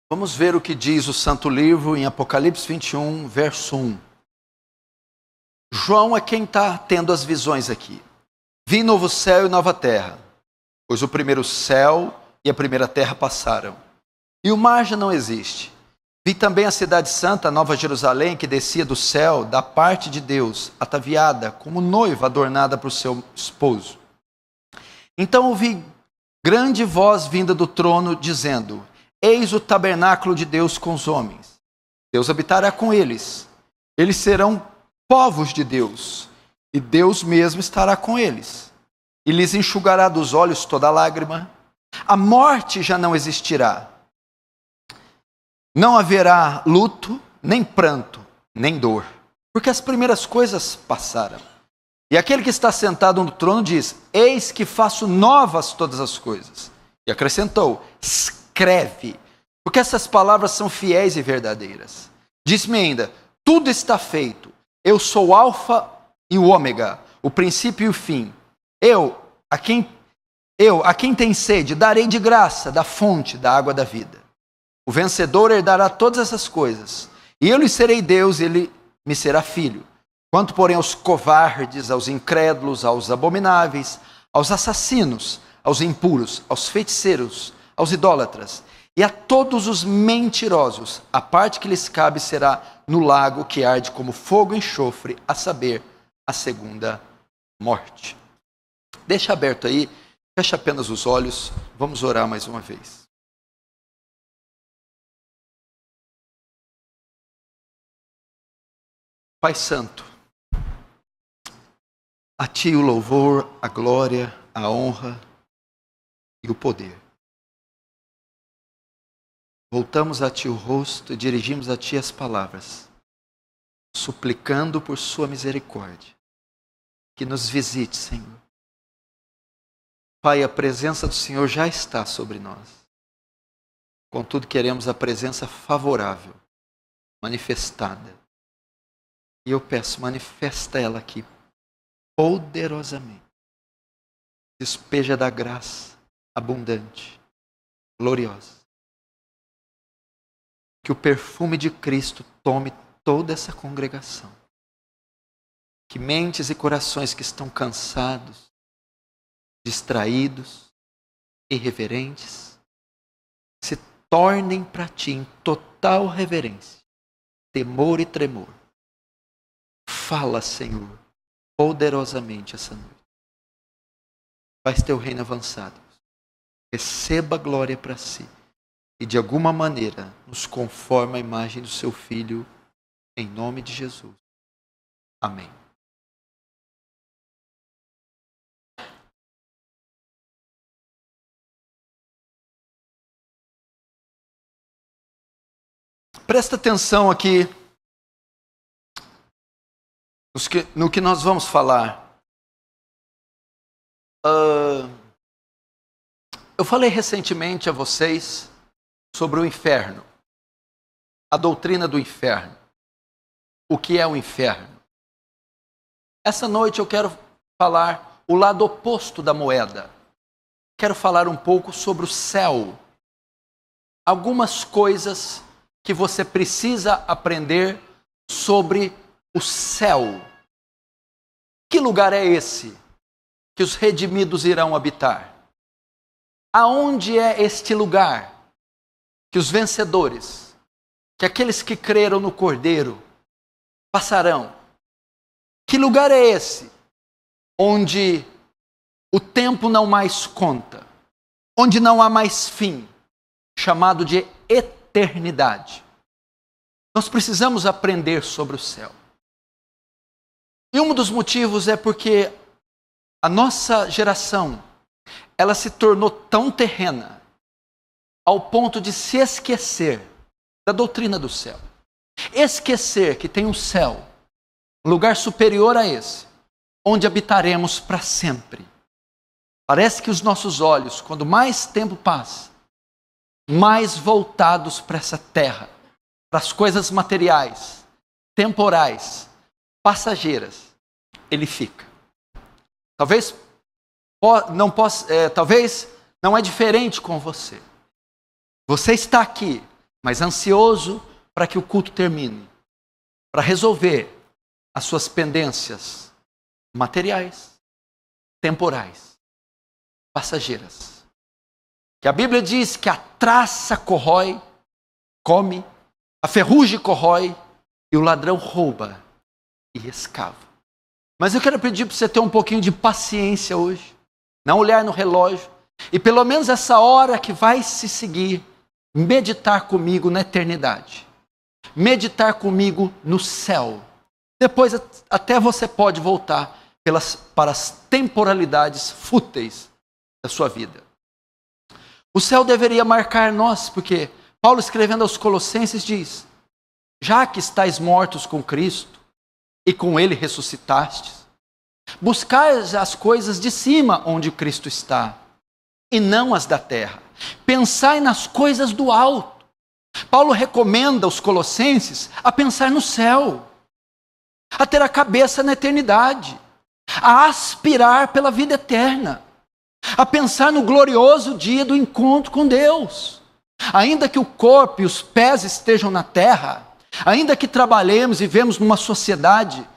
Vamos ver o que diz o Santo Livro em Apocalipse 21, verso 1. João é quem está tendo as visões aqui. Vi novo céu e nova terra, pois o primeiro céu e a primeira terra passaram, e o mar já não existe. Vi também a cidade santa, a Nova Jerusalém, que descia do céu, da parte de Deus, ataviada como noiva adornada para o seu esposo. Então ouvi grande voz vinda do trono, dizendo: Eis o tabernáculo de Deus com os homens. Deus habitará com eles. Eles serão povos de Deus, e Deus mesmo estará com eles. E lhes enxugará dos olhos toda lágrima. A morte já não existirá. Não haverá luto, nem pranto, nem dor, porque as primeiras coisas passaram. E aquele que está sentado no trono diz: Eis que faço novas todas as coisas. E acrescentou: Escreve, porque essas palavras são fiéis e verdadeiras. Disse-me ainda: Tudo está feito. Eu sou o Alfa e o Ômega, o princípio e o fim. A quem tem sede, darei de graça da fonte da água da vida. O vencedor herdará todas essas coisas, e eu lhe serei Deus, e ele me será filho. Quanto, porém, aos covardes, aos incrédulos, aos abomináveis, aos assassinos, aos impuros, aos feiticeiros, aos idólatras, e a todos os mentirosos, a parte que lhes cabe será no lago que arde como fogo e enxofre, a saber, a segunda morte. Deixa aberto aí, fecha apenas os olhos, vamos orar mais uma vez. Pai Santo, a Ti o louvor, a glória, a honra e o poder. Voltamos a Ti o rosto e dirigimos a Ti as palavras, suplicando por Sua misericórdia, que nos visite, Senhor. Pai, a presença do Senhor já está sobre nós. Contudo, queremos a presença favorável, manifestada. E eu peço, manifesta ela aqui, poderosamente. Despeja da graça abundante, gloriosa. Que o perfume de Cristo tome toda essa congregação. Que mentes e corações que estão cansados, distraídos, irreverentes, se tornem para Ti em total reverência, temor e tremor. Fala, Senhor, poderosamente essa noite. Faz Teu reino avançado. Receba a glória para Si. E de alguma maneira nos conforma a imagem do Seu Filho, em nome de Jesus. Amém. Presta atenção aqui no que nós vamos falar. Eu falei recentemente a vocês sobre o inferno, a doutrina do inferno. O que é o inferno? Essa noite eu quero falar o lado oposto da moeda. Quero falar um pouco sobre o céu. Algumas coisas que você precisa aprender sobre o céu. Que lugar é esse que os redimidos irão habitar? Aonde é este lugar que os vencedores, que aqueles que creram no Cordeiro, passarão? Que lugar é esse onde o tempo não mais conta, onde não há mais fim, chamado de eternidade? Nós precisamos aprender sobre o céu. E um dos motivos é porque a nossa geração, ela se tornou tão terrena, ao ponto de se esquecer da doutrina do céu. Esquecer que tem um céu, um lugar superior a esse, onde habitaremos para sempre. Parece que os nossos olhos, quando mais tempo passa, mais voltados para essa terra, para as coisas materiais, temporais, passageiras, ele fica. Talvez não é diferente com você. Você está aqui, mas ansioso para que o culto termine, para resolver as suas pendências materiais, temporais, passageiras. Que a Bíblia diz que a traça corrói, come, a ferrugem corrói e o ladrão rouba e escava. Mas eu quero pedir para você ter um pouquinho de paciência hoje, não olhar no relógio, e pelo menos essa hora que vai se seguir, meditar comigo na eternidade, meditar comigo no céu. Depois até você pode voltar para as temporalidades fúteis da sua vida. O céu deveria marcar nós, porque Paulo, escrevendo aos Colossenses, diz: já que estáis mortos com Cristo, e com Ele ressuscitastes, buscai as coisas de cima onde Cristo está, e não as da terra. Pensai nas coisas do alto. Paulo recomenda aos Colossenses a pensar no céu, a ter a cabeça na eternidade, a aspirar pela vida eterna, a pensar no glorioso dia do encontro com Deus. Ainda que o corpo e os pés estejam na terra, ainda que trabalhemos e vivemos numa sociedade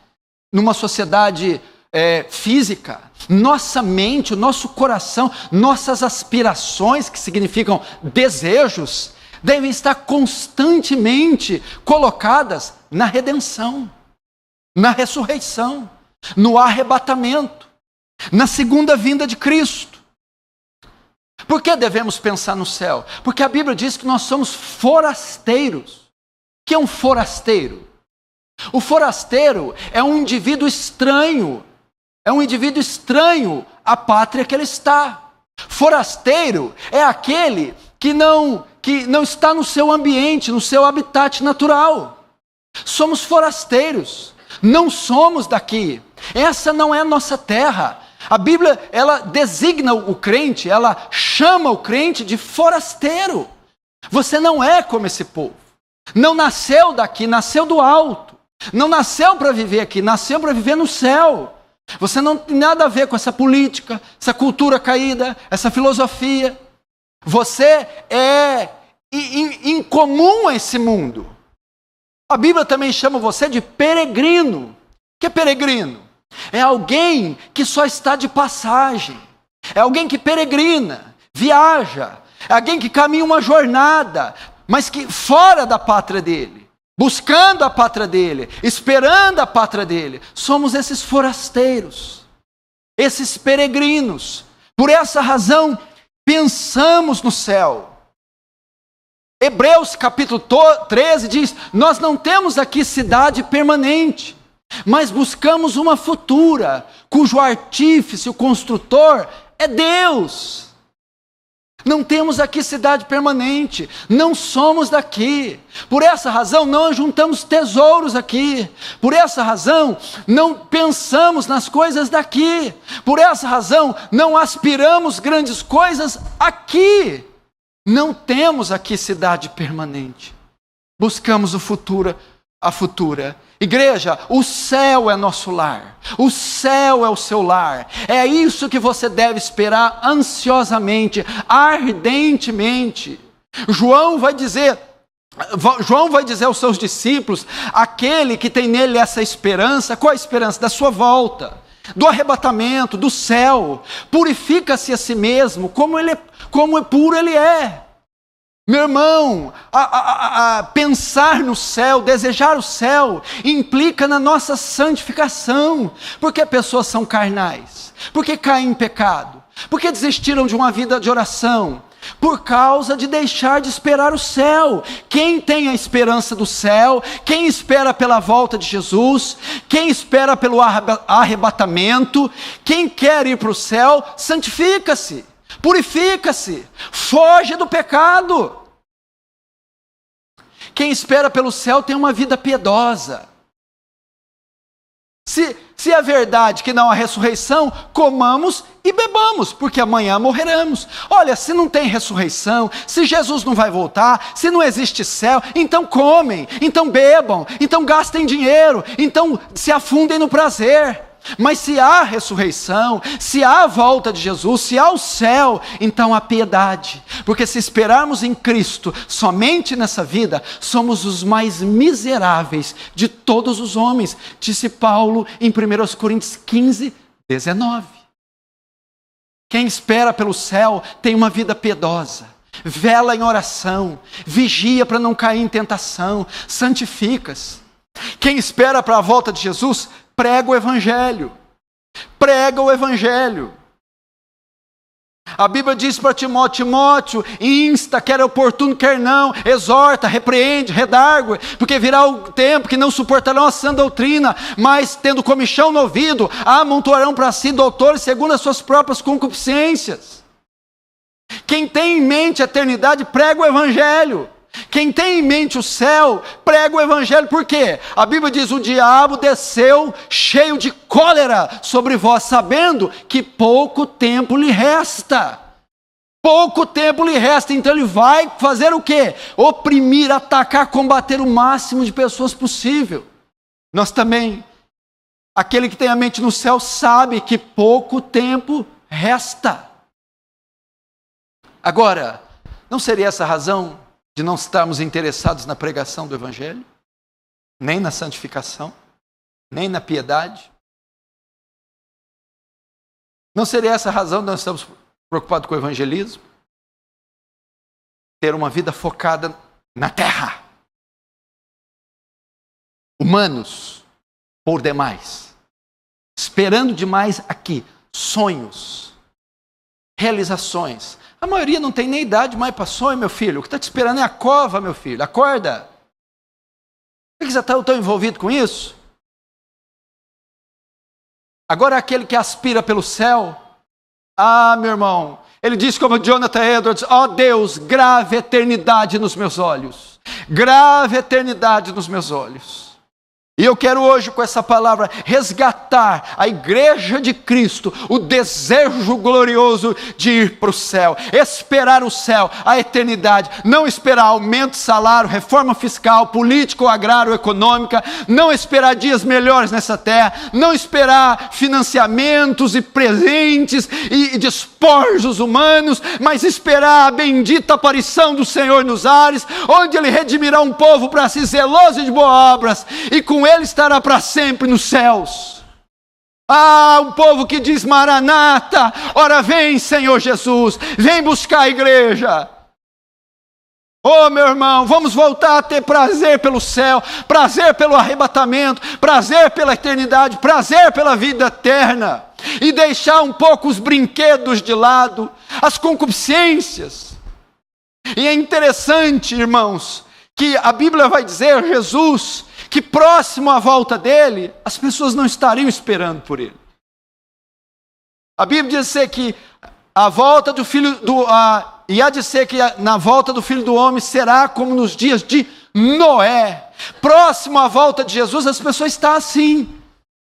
física, nossa mente, o nosso coração, nossas aspirações, que significam desejos, devem estar constantemente colocadas na redenção, na ressurreição, no arrebatamento, na segunda vinda de Cristo. Por que devemos pensar no céu? Porque a Bíblia diz que nós somos forasteiros. O que é um forasteiro? O forasteiro é um indivíduo estranho. É um indivíduo estranho à pátria que ele está. Forasteiro é aquele que não está no seu ambiente, no seu habitat natural. Somos forasteiros. Não somos daqui. Essa não é a nossa terra. A Bíblia, ela designa o crente, ela chama o crente de forasteiro. Você não é como esse povo. Não nasceu daqui, nasceu do alto. Não nasceu para viver aqui, nasceu para viver no céu. Você não tem nada a ver com essa política, essa cultura caída, essa filosofia. Você é incomum a esse mundo. A Bíblia também chama você de peregrino. O que é peregrino? É alguém que só está de passagem. É alguém que peregrina, viaja. É alguém que caminha uma jornada, mas que fora da pátria dele, buscando a pátria dele, esperando a pátria dele. Somos esses forasteiros, esses peregrinos. Por essa razão, pensamos no céu. Hebreus capítulo 13 diz: nós não temos aqui cidade permanente, mas buscamos uma futura, cujo artífice, o construtor, é Deus. Não temos aqui cidade permanente, não somos daqui. Por essa razão não juntamos tesouros aqui. Por essa razão não pensamos nas coisas daqui. Por essa razão não aspiramos grandes coisas aqui. Não temos aqui cidade permanente. Buscamos a futura. Igreja, o céu é nosso lar. O céu é o seu lar. É isso que você deve esperar ansiosamente, ardentemente. João vai dizer aos seus discípulos, aquele que tem nele essa esperança. Qual a esperança? Da sua volta, do arrebatamento, do céu. Purifica-se a si mesmo, como é puro ele é. Meu irmão, pensar no céu, desejar o céu, implica na nossa santificação. Porque pessoas são carnais? Porque caem em pecado? Porque desistiram de uma vida de oração? Por causa de deixar de esperar o céu. Quem tem a esperança do céu, quem espera pela volta de Jesus, quem espera pelo arrebatamento, quem quer ir para o céu, santifica-se, purifica-se, foge do pecado. Quem espera pelo céu tem uma vida piedosa. Se é verdade que não há ressurreição, comamos e bebamos, porque amanhã morreremos. Olha, se não tem ressurreição, se Jesus não vai voltar, se não existe céu, então comem, então bebam, então gastem dinheiro, então se afundem no prazer. Mas se há ressurreição, se há a volta de Jesus, se há o céu, então há piedade. Porque se esperarmos em Cristo somente nessa vida, somos os mais miseráveis de todos os homens, disse Paulo em 1 Coríntios 15, 19. Quem espera pelo céu tem uma vida piedosa, vela em oração, vigia para não cair em tentação, santifica-se. Quem espera para a volta de Jesus, prega o Evangelho. Prega o Evangelho. A Bíblia diz para Timóteo: Timóteo, insta, quer oportuno, quer não, exorta, repreende, redargue, porque virá o tempo que não suportarão a sã doutrina, mas tendo comichão no ouvido, amontoarão para si doutores segundo as suas próprias concupiscências. Quem tem em mente a eternidade, prega o Evangelho. Quem tem em mente o céu, prega o Evangelho. Por quê? A Bíblia diz: o diabo desceu cheio de cólera sobre vós, sabendo que pouco tempo lhe resta. Pouco tempo lhe resta. Então ele vai fazer o quê? Oprimir, atacar, combater o máximo de pessoas possível. Nós também, aquele que tem a mente no céu, sabe que pouco tempo resta. Agora, não seria essa a razão de não estarmos interessados na pregação do Evangelho, nem na santificação, nem na piedade? Não seria essa a razão de nós estamos preocupados com o evangelismo? Ter uma vida focada na terra. Humanos, por demais. Esperando demais aqui, sonhos, realizações. A maioria não tem nem idade mais para sonho, meu filho. O que está te esperando é a cova, meu filho. Acorda. Por que você está tão envolvido com isso? Agora aquele que aspira pelo céu, meu irmão, ele diz como Jonathan Edwards: ó Deus, grave eternidade nos meus olhos. Grave eternidade nos meus olhos. E eu quero hoje, com essa palavra, resgatar a igreja de Cristo, o desejo glorioso de ir para o céu, esperar o céu, a eternidade, não esperar aumento de salário, reforma fiscal, política ou agrário, econômica, não esperar dias melhores nessa terra, não esperar financiamentos e presentes e despojos humanos, mas esperar a bendita aparição do Senhor nos ares, onde Ele redimirá um povo para si zeloso de boas obras, e com Ele estará para sempre nos céus. Um povo que diz: Maranata, ora vem Senhor Jesus, vem buscar a igreja. Meu irmão, vamos voltar a ter prazer pelo céu, prazer pelo arrebatamento, prazer pela eternidade, prazer pela vida eterna, e deixar um pouco os brinquedos de lado, as concupiscências. E é interessante, irmãos, que a Bíblia vai dizer, Jesus, que próximo à volta dele, as pessoas não estariam esperando por ele. A Bíblia diz que a volta do filho e há de ser que na volta do Filho do Homem será como nos dias de Noé. Próximo à volta de Jesus, as pessoas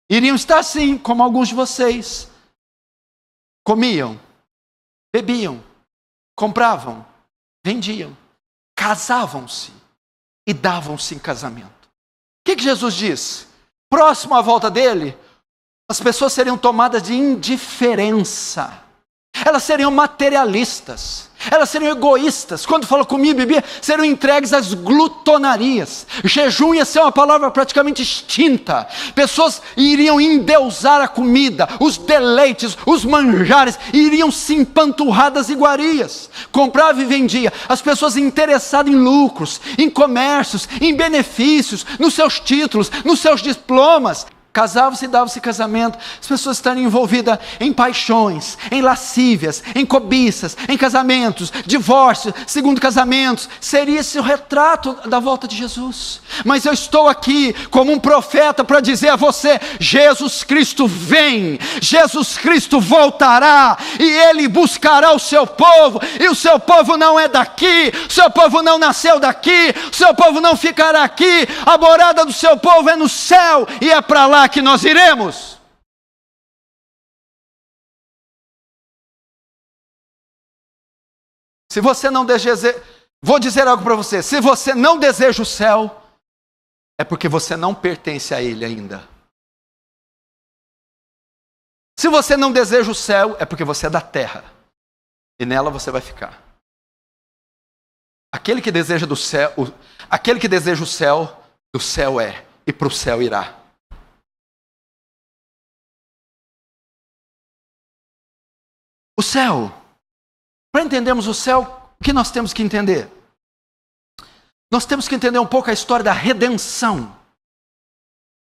iriam estar assim, como alguns de vocês. Comiam, bebiam, compravam, vendiam, casavam-se e davam-se em casamento. O que Jesus diz? Próximo à volta dele, as pessoas seriam tomadas de indiferença. Elas seriam materialistas. Elas seriam egoístas. Quando fala comida e bebida, seriam entregues às glutonarias. Jejum ia ser uma palavra praticamente extinta. Pessoas iriam endeusar a comida, os deleites, os manjares, iriam se empanturrar das iguarias. Comprava e vendia. As pessoas interessadas em lucros, em comércios, em benefícios, nos seus títulos, nos seus diplomas. Casavam-se e davam-se casamento. As pessoas estariam envolvidas em paixões, em lascívias, em cobiças, em casamentos, divórcios, segundo casamentos. Seria esse o retrato da volta de Jesus. Mas eu estou aqui como um profeta para dizer a você: Jesus Cristo vem, Jesus Cristo voltará, e Ele buscará o seu povo, e o seu povo não é daqui, o seu povo não nasceu daqui, o seu povo não ficará aqui, a morada do seu povo é no céu, e é para lá que nós iremos. Se você não deseja, vou dizer algo para você: se você não deseja o céu, é porque você não pertence a Ele ainda. Se você não deseja o céu, é porque você é da terra. E nela você vai ficar. Aquele que deseja do céu, aquele que deseja o céu, do céu é, e para o céu irá. O céu. Para entendermos o céu, o que nós temos que entender? Nós temos que entender um pouco a história da redenção.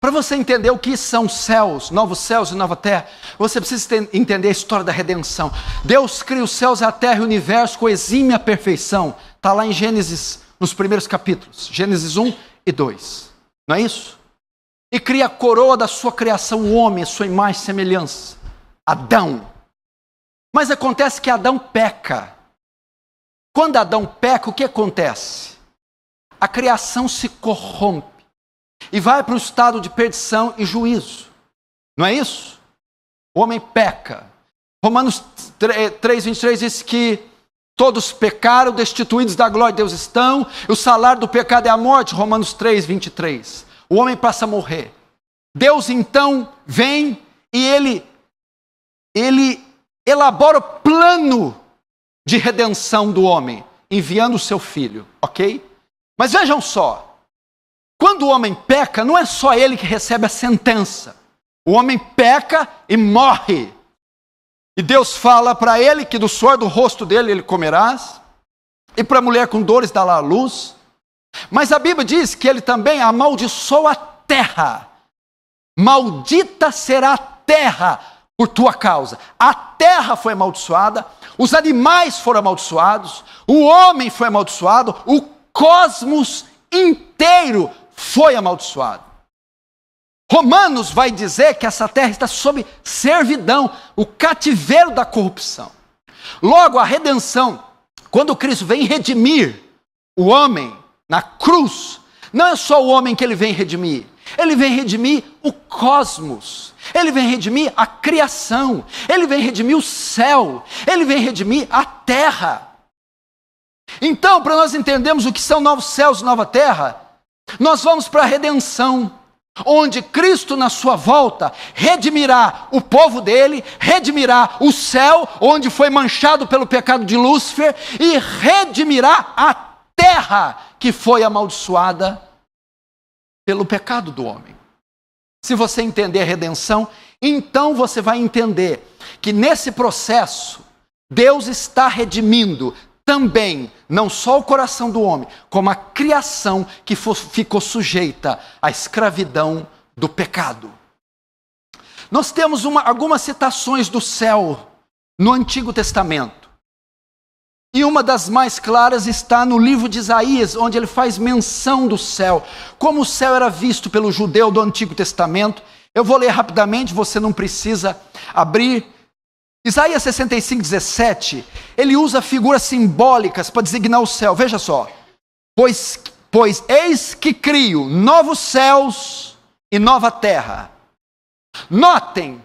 Para você entender o que são céus, novos céus e nova terra, você precisa entender a história da redenção. Deus cria os céus, a terra e o universo com exímia perfeição. Está lá em Gênesis, nos primeiros capítulos. Gênesis 1 e 2. Não é isso? E cria a coroa da sua criação, o homem, a sua imagem e semelhança. Adão. Mas acontece que Adão peca. Quando Adão peca, o que acontece? A criação se corrompe. E vai para o estado de perdição e juízo. Não é isso? O homem peca. Romanos 3:23 diz que todos pecaram, destituídos da glória de Deus estão. E o salário do pecado é a morte. Romanos 3:23. O homem passa a morrer. Deus então vem e ele elabora o plano de redenção do homem, enviando o seu filho, ok? Mas vejam só. Quando o homem peca, não é só ele que recebe a sentença. O homem peca e morre. E Deus fala para ele que do suor do rosto dele ele comerás. E para a mulher com dores dará a luz. Mas a Bíblia diz que ele também amaldiçoa a terra. Maldita será a terra por tua causa. A terra foi amaldiçoada. Os animais foram amaldiçoados. O homem foi amaldiçoado. O cosmos inteiro foi amaldiçoado. Romanos vai dizer que essa terra está sob servidão, o cativeiro da corrupção. Logo, a redenção, quando Cristo vem redimir o homem na cruz, não é só o homem que ele vem redimir. Ele vem redimir o cosmos. Ele vem redimir a criação. Ele vem redimir o céu. Ele vem redimir a terra. Então, para nós entendermos o que são novos céus e nova terra, nós vamos para a redenção, onde Cristo na sua volta redimirá o povo dele, redimirá o céu, onde foi manchado pelo pecado de Lúcifer, e redimirá a terra que foi amaldiçoada pelo pecado do homem. Se você entender a redenção, então você vai entender que nesse processo, Deus está redimindo também, não só o coração do homem, como a criação que ficou sujeita à escravidão do pecado. Nós temos algumas citações do céu no Antigo Testamento. E uma das mais claras está no livro de Isaías, onde ele faz menção do céu, como o céu era visto pelo judeu do Antigo Testamento. Eu vou ler rapidamente, você não precisa abrir. Isaías 65:17, ele usa figuras simbólicas para designar o céu. Veja só. Pois eis que crio novos céus e nova terra. Notem,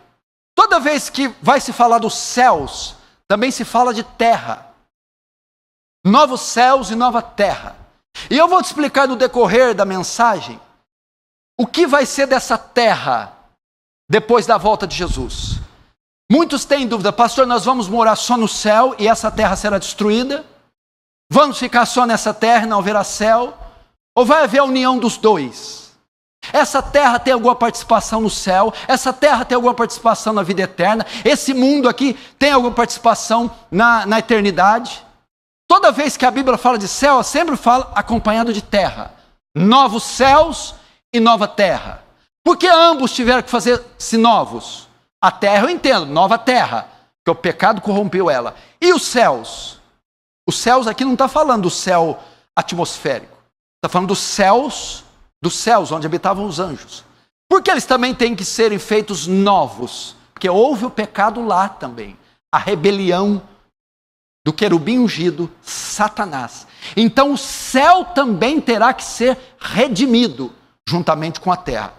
toda vez que vai se falar dos céus, também se fala de terra. Novos céus e nova terra. E eu vou te explicar no decorrer da mensagem o que vai ser dessa terra depois da volta de Jesus. Muitos têm dúvida, pastor, nós vamos morar só no céu e essa terra será destruída? Vamos ficar só nessa terra e não haverá céu? Ou vai haver a união dos dois? Essa terra tem alguma participação no céu? Essa terra tem alguma participação na vida eterna? Esse mundo aqui tem alguma participação na eternidade? Toda vez que a Bíblia fala de céu, sempre fala acompanhado de terra. Novos céus e nova terra. Por que ambos tiveram que fazer-se novos? A terra eu entendo, nova terra, porque o pecado corrompeu ela. E os céus? Os céus aqui não está falando do céu atmosférico. Está falando dos céus onde habitavam os anjos. Porque eles também têm que serem feitos novos. Porque houve o pecado lá também. A rebelião do querubim ungido, Satanás. Então o céu também terá que ser redimido, juntamente com a terra.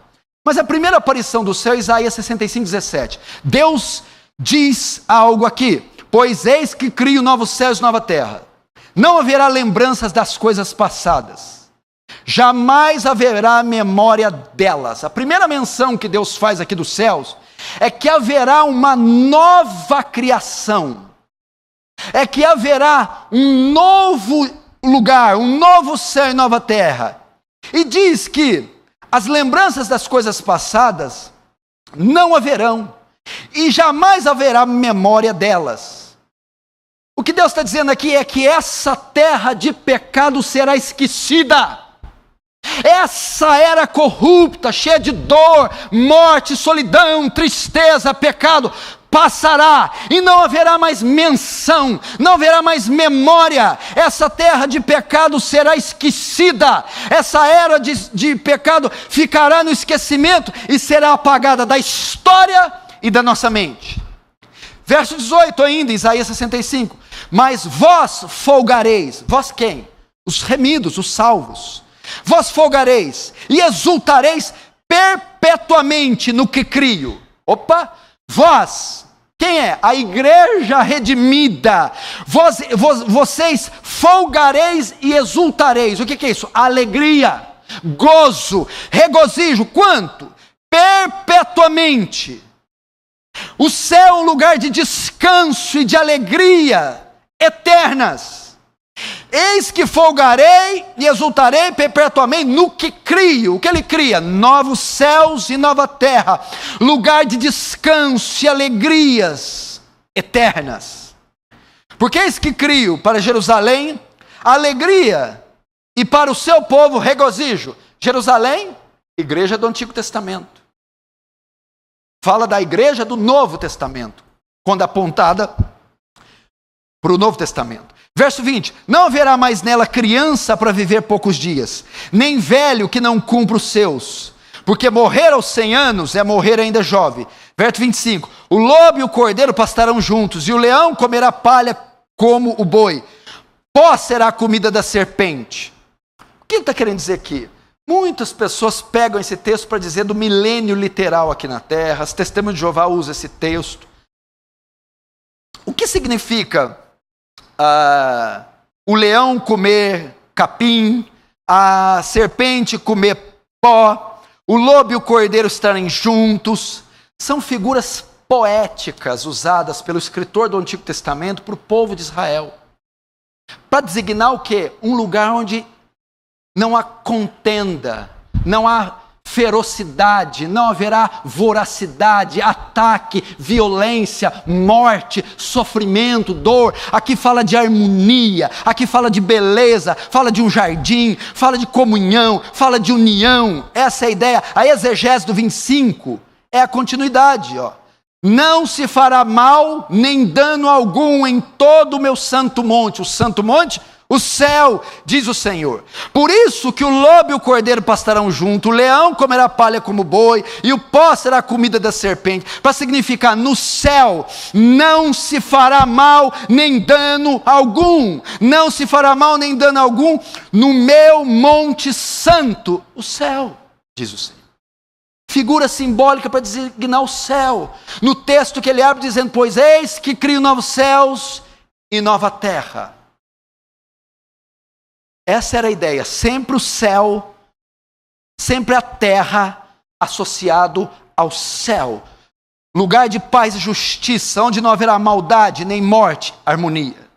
Mas a primeira aparição do céu é Isaías 65:17. Deus diz algo aqui. Pois eis que crio novos céus e nova terra. Não haverá lembranças das coisas passadas. Jamais haverá memória delas. A primeira menção que Deus faz aqui dos céus é que haverá uma nova criação, é que haverá um novo lugar, um novo céu e nova terra. E diz que as lembranças das coisas passadas não haverão, e jamais haverá memória delas. O que Deus está dizendo aqui é que essa terra de pecado será esquecida. Essa era corrupta, cheia de dor, morte, solidão, tristeza, pecado, passará e não haverá mais menção, não haverá mais memória. Essa terra de pecado será esquecida. Essa era de pecado ficará no esquecimento e será apagada da história e da nossa mente. Verso 18 ainda, Isaías 65. Mas vós folgareis. Vós quem? Os remidos, os salvos. Vós folgareis e exultareis perpetuamente no que crio. Opa! Vós, quem é? A igreja redimida. Vocês folgareis e exultareis. O que é isso? Alegria, gozo, regozijo. Quanto? Perpetuamente. O céu é um lugar de descanso e de alegria eternas. Eis que folgarei e exultarei perpetuamente no que crio. O que ele cria? Novos céus e nova terra, lugar de descanso e alegrias eternas. Porque eis que crio para Jerusalém alegria e para o seu povo regozijo. Jerusalém, igreja do Antigo Testamento. Fala da igreja do Novo Testamento, quando apontada para o Novo Testamento. Verso 20, não haverá mais nela criança para viver poucos dias, nem velho que não cumpra os seus, porque morrer aos 100 anos é morrer ainda jovem. Verso 25, o lobo e o cordeiro pastarão juntos, e o leão comerá palha como o boi, pó será a comida da serpente. O que ele está querendo dizer aqui? Muitas pessoas pegam esse texto para dizer do milênio literal aqui na terra. As Testemunhas de Jeová usam esse texto. O que significa o leão comer capim, a serpente comer pó, o lobo e o cordeiro estarem juntos? São figuras poéticas usadas pelo escritor do Antigo Testamento para o povo de Israel. Para designar o quê? Um lugar onde não há contenda, não há ferocidade, não haverá voracidade, ataque, violência, morte, sofrimento, dor. Aqui fala de harmonia, aqui fala de beleza, fala de um jardim, fala de comunhão, fala de união. Essa é a ideia. A exegese do 25 é a continuidade, ó. Não se fará mal nem dano algum em todo o meu santo monte. O santo monte? O céu, diz o Senhor. Por isso que o lobo e o cordeiro pastarão junto, o leão comerá palha como boi, e o pó será a comida da serpente. Para significar, no céu não se fará mal nem dano algum. Não se fará mal nem dano algum no meu monte santo, o céu, diz o Senhor. Figura simbólica para designar o céu. No texto que ele abre dizendo, pois eis que crio novos céus e nova terra. Essa era a ideia, sempre o céu, sempre a terra associado ao céu. Lugar de paz e justiça, onde não haverá maldade, nem morte, harmonia.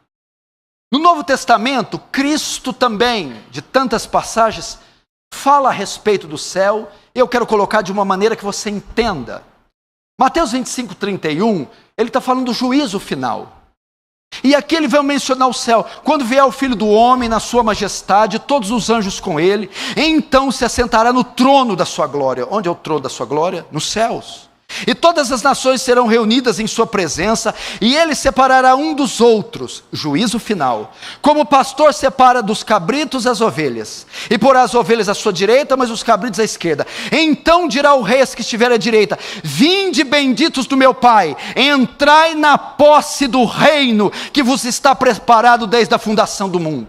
No Novo Testamento, Cristo também, de tantas passagens, fala a respeito do céu. Eu quero colocar de uma maneira que você entenda. Mateus 25, 31, ele está falando do juízo final. E aqui ele vai mencionar o céu. Quando vier o Filho do Homem na sua majestade, todos os anjos com ele, então se assentará no trono da sua glória. Onde é o trono da sua glória? Nos céus. E todas as nações serão reunidas em sua presença, e ele separará um dos outros, juízo final. Como o pastor separa dos cabritos as ovelhas, e porá as ovelhas à sua direita, mas os cabritos à esquerda. Então dirá o rei aos que estiver à direita, vinde benditos do meu Pai, entrai na posse do reino que vos está preparado desde a fundação do mundo.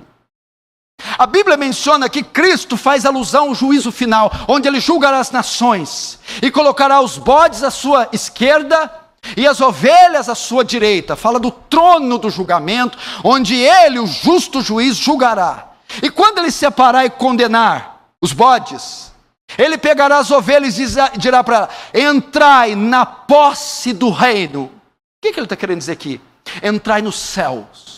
A Bíblia menciona que Cristo faz alusão ao juízo final, onde ele julgará as nações e colocará os bodes à sua esquerda e as ovelhas à sua direita. Fala do trono do julgamento, onde ele, o justo juiz, julgará. E quando ele separar e condenar os bodes, Ele pegará as ovelhas e dirá para ela: entrai na posse do reino. O que ele está querendo dizer aqui? Entrai nos céus.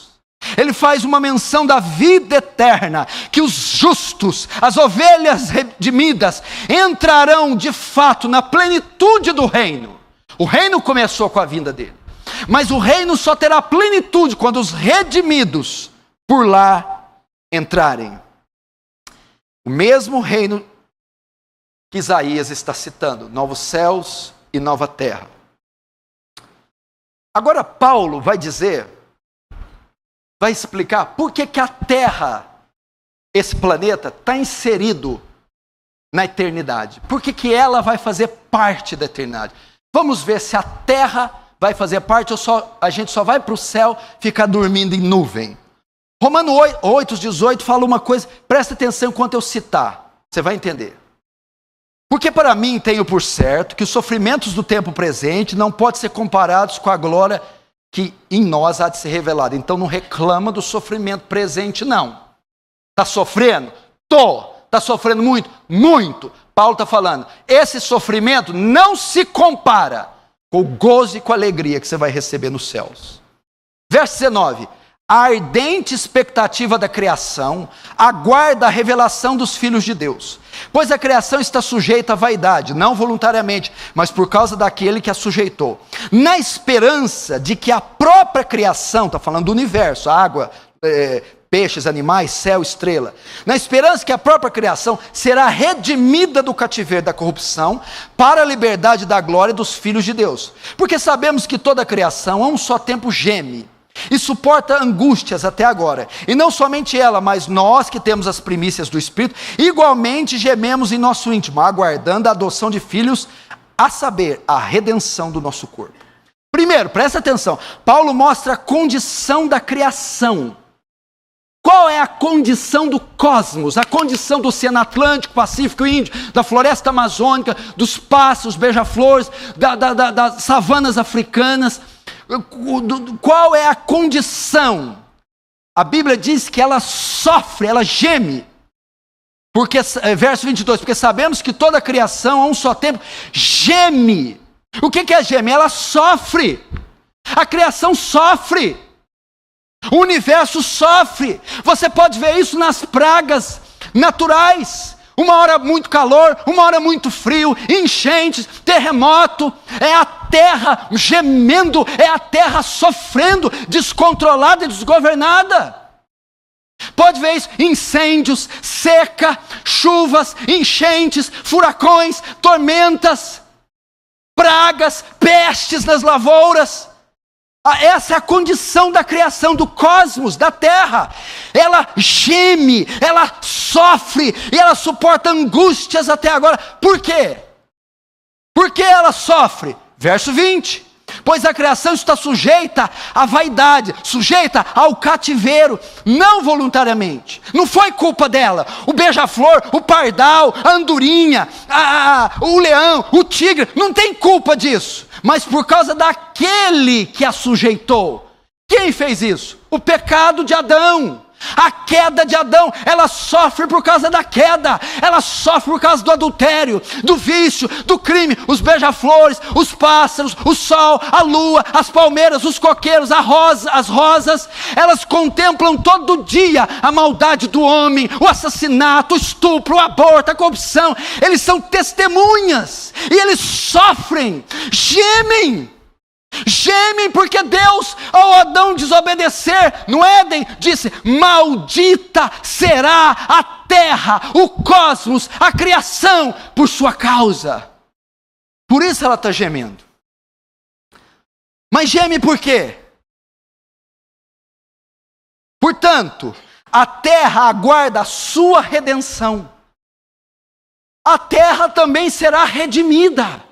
Ele faz uma menção da vida eterna, que os justos, as ovelhas redimidas, entrarão de fato na plenitude do reino. O reino começou com a vinda dele, mas o reino só terá plenitude quando os redimidos por lá entrarem. O mesmo reino que Isaías está citando, novos céus e nova terra. Agora Paulo vai explicar por que a terra, esse planeta, está inserido na eternidade. Por que ela vai fazer parte da eternidade? Vamos ver se a terra vai fazer parte ou a gente só vai para o céu ficar dormindo em nuvem. Romanos 8:18 fala uma coisa, presta atenção enquanto eu citar, você vai entender. Porque para mim tenho por certo que os sofrimentos do tempo presente não podem ser comparados com a glória que em nós há de ser revelada. Então não reclama do sofrimento presente, não. Está sofrendo? Está sofrendo muito? Muito. Paulo está falando, esse sofrimento não se compara com o gozo e com a alegria que você vai receber nos céus. Verso 19. A ardente expectativa da criação aguarda a revelação dos filhos de Deus. Pois a criação está sujeita à vaidade, não voluntariamente, mas por causa daquele que a sujeitou. Na esperança de que a própria criação, está falando do universo, água, peixes, animais, céu, estrela. Na esperança que a própria criação será redimida do cativeiro da corrupção para a liberdade da glória dos filhos de Deus. Porque sabemos que toda a criação a um só tempo geme e suporta angústias até agora. E não somente ela, mas nós que temos as primícias do Espírito, igualmente gememos em nosso íntimo, aguardando a adoção de filhos, a saber, a redenção do nosso corpo. Primeiro, presta atenção, Paulo mostra a condição da criação. Qual é a condição do cosmos? A condição do Oceano Atlântico, Pacífico e Índico, da floresta amazônica, dos pássaros, beija-flores, das savanas africanas. Qual é a condição? A Bíblia diz que ela sofre, ela geme. Porque, verso 22, porque sabemos que toda a criação a um só tempo geme. O que é gemer? Ela sofre. A criação sofre. O universo sofre. Você pode ver isso nas pragas naturais. Uma hora muito calor, uma hora muito frio, enchentes, terremoto. É a terra gemendo, é a terra sofrendo, descontrolada e desgovernada. Pode ver isso, incêndios, seca, chuvas, enchentes, furacões, tormentas, pragas, pestes nas lavouras. Essa é a condição da criação do cosmos, da terra. Ela geme, ela sofre e ela suporta angústias até agora. Por quê? Por que ela sofre? Verso 20. Pois a criação está sujeita à vaidade, sujeita ao cativeiro, não voluntariamente. Não foi culpa dela. O beija-flor, o pardal, a andorinha, o leão, o tigre, não tem culpa disso. Mas por causa daquele que a sujeitou. Quem fez isso? O pecado de Adão. A queda de Adão, ela sofre por causa da queda, ela sofre por causa do adultério, do vício, do crime. Os beija-flores, os pássaros, o sol, a lua, as palmeiras, os coqueiros, as rosas, elas contemplam todo dia a maldade do homem, o assassinato, o estupro, o aborto, a corrupção. Eles são testemunhas e eles sofrem, gemem porque Deus, ao Adão desobedecer no Éden, disse: maldita será a terra, o cosmos, a criação, por sua causa. Por isso ela está gemendo. Mas geme por quê? Portanto, a terra aguarda a sua redenção. A terra também será redimida.